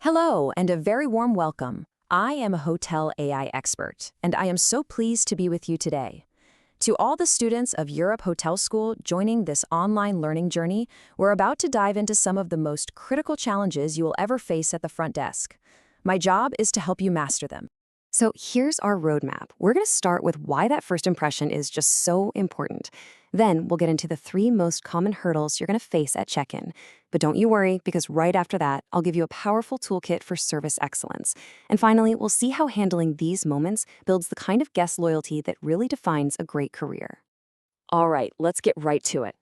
Hello, and a very warm welcome. I am a hotel AI expert, and I am so pleased to be with you today. To all the students of Europe Hotel School joining this online learning journey, we're about to dive into some of the most critical challenges you will ever face at the front desk. My job is to help you master them. So here's our roadmap. We're going to start with why that first impression is just so important. Then we'll get into the 3 most common hurdles you're going to face at check-in. But don't you worry, because right after that, I'll give you a powerful toolkit for service excellence. And finally, we'll see how handling these moments builds the kind of guest loyalty that really defines a great career. All right, let's get right to it.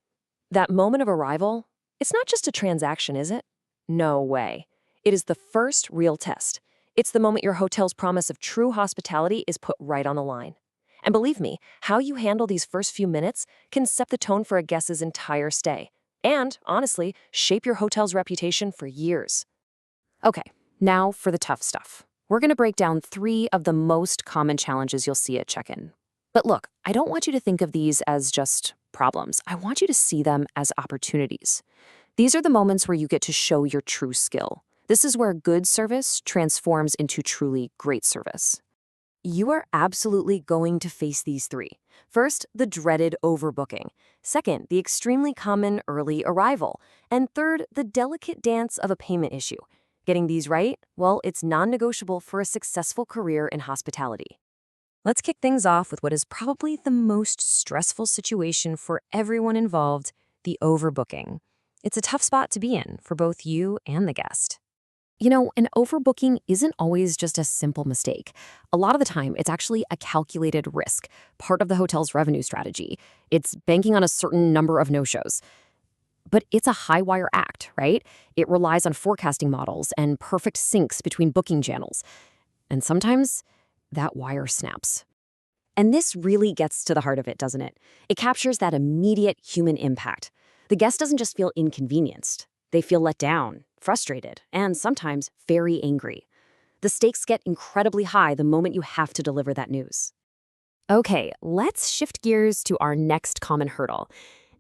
That moment of arrival, it's not just a transaction, is it? No way. It is the first real test. It's the moment your hotel's promise of true hospitality is put right on the line. And believe me, how you handle these first few minutes can set the tone for a guest's entire stay. And, honestly, shape your hotel's reputation for years. Okay, now for the tough stuff. We're going to break down 3 of the most common challenges you'll see at check-in. But look, I don't want you to think of these as just problems. I want you to see them as opportunities. These are the moments where you get to show your true skill. This is where good service transforms into truly great service. You are absolutely going to face these 3. First, the dreaded overbooking. Second, the extremely common early arrival. And third, the delicate dance of a payment issue. Getting these right, well, it's non-negotiable for a successful career in hospitality. Let's kick things off with what is probably the most stressful situation for everyone involved, the overbooking. It's a tough spot to be in for both you and the guest. You know, an overbooking isn't always just a simple mistake. A lot of the time, it's actually a calculated risk, part of the hotel's revenue strategy. It's banking on a certain number of no-shows. But it's a high-wire act, right? It relies on forecasting models and perfect syncs between booking channels. And sometimes, that wire snaps. And this really gets to the heart of it, doesn't it? It captures that immediate human impact. The guest doesn't just feel inconvenienced. They feel let down, frustrated, and sometimes very angry. The stakes get incredibly high the moment you have to deliver that news. Okay, let's shift gears to our next common hurdle.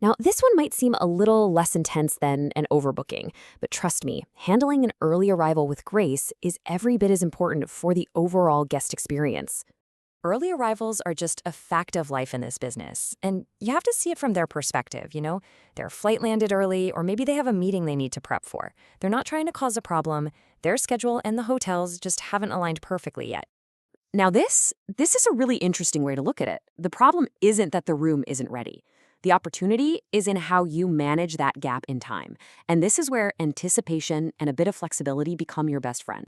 Now, this one might seem a little less intense than an overbooking, but trust me, handling an early arrival with grace is every bit as important for the overall guest experience. Early arrivals are just a fact of life in this business, and you have to see it from their perspective, Their flight landed early, or maybe they have a meeting they need to prep for. They're not trying to cause a problem. Their schedule and the hotel's just haven't aligned perfectly yet. Now this is a really interesting way to look at it. The problem isn't that the room isn't ready. The opportunity is in how you manage that gap in time. And this is where anticipation and a bit of flexibility become your best friend.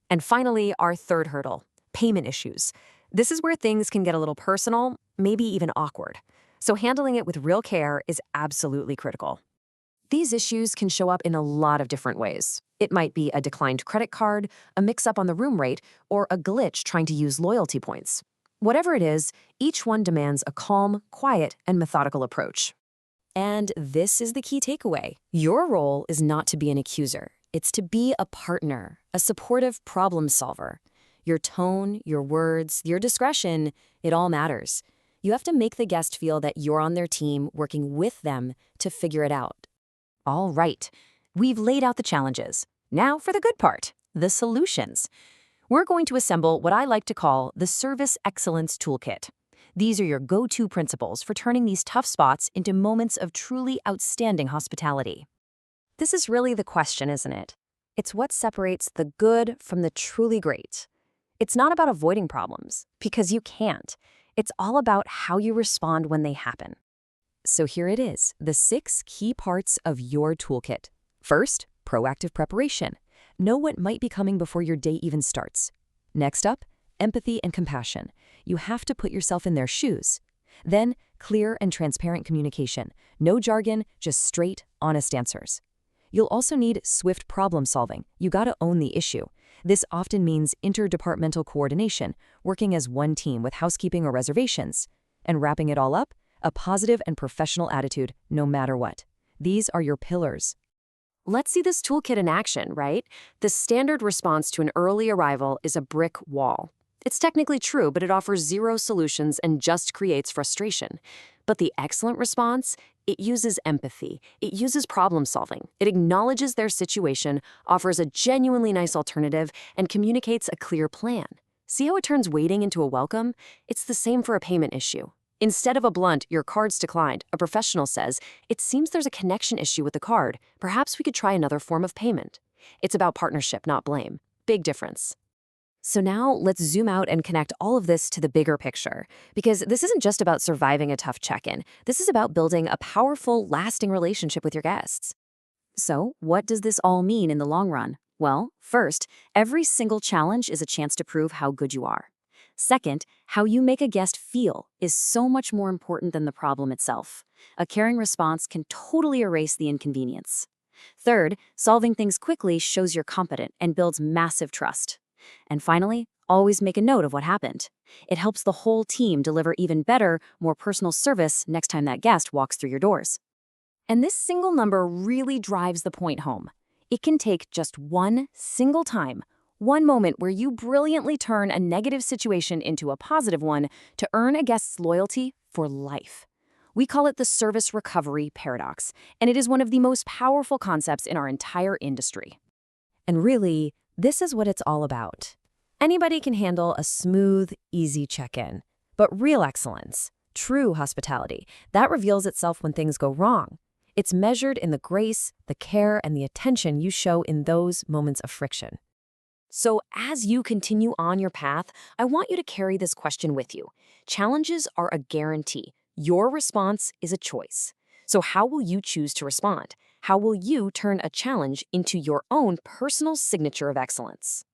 And finally, our third hurdle, payment issues. This is where things can get a little personal, maybe even awkward. So handling it with real care is absolutely critical. These issues can show up in a lot of different ways. It might be a declined credit card, a mix-up on the room rate, or a glitch trying to use loyalty points. Whatever it is, each one demands a calm, quiet, and methodical approach. And this is the key takeaway. Your role is not to be an accuser. It's to be a partner, a supportive problem solver. Your tone, your words, your discretion, it all matters. You have to make the guest feel that you're on their team working with them to figure it out. All right, we've laid out the challenges. Now for the good part, the solutions. We're going to assemble what I like to call the Service Excellence Toolkit. These are your go-to principles for turning these tough spots into moments of truly outstanding hospitality. This is really the question, isn't it? It's what separates the good from the truly great. It's not about avoiding problems, because you can't. It's all about how you respond when they happen. So here it is, the 6 key parts of your toolkit. First, proactive preparation. Know what might be coming before your day even starts. Next up, empathy and compassion. You have to put yourself in their shoes. Then, clear and transparent communication. No jargon, just straight, honest answers. You'll also need swift problem solving. You gotta own the issue. This often means interdepartmental coordination, working as one team with housekeeping or reservations. And wrapping it all up, a positive and professional attitude, no matter what. These are your pillars. Let's see this toolkit in action, right? The standard response to an early arrival is a brick wall. It's technically true, but it offers 0 solutions and just creates frustration. But the excellent response, It uses empathy. It uses problem solving. It acknowledges their situation, offers a genuinely nice alternative, and communicates a clear plan. See how it turns waiting into a welcome? It's the same for a payment issue. Instead of a blunt, "Your card's declined," a professional says, "It seems there's a connection issue with the card. Perhaps we could try another form of payment." It's about partnership, not blame. Big difference. So now let's zoom out and connect all of this to the bigger picture, because this isn't just about surviving a tough check-in. This is about building a powerful, lasting relationship with your guests. So, what does this all mean in the long run? Well, first, every single challenge is a chance to prove how good you are. Second, how you make a guest feel is so much more important than the problem itself. A caring response can totally erase the inconvenience. Third, solving things quickly shows you're competent and builds massive trust. And finally, always make a note of what happened. It helps the whole team deliver even better, more personal service next time that guest walks through your doors. And this single number really drives the point home. It can take just one single time, one moment where you brilliantly turn a negative situation into a positive one to earn a guest's loyalty for life. We call it the service recovery paradox, and it is one of the most powerful concepts in our entire industry. And really, this is what it's all about. Anybody can handle a smooth, easy check-in. But real excellence, true hospitality, that reveals itself when things go wrong. It's measured in the grace, the care, and the attention you show in those moments of friction. So as you continue on your path, I want you to carry this question with you. Challenges are a guarantee. Your response is a choice. So how will you choose to respond? How will you turn a challenge into your own personal signature of excellence?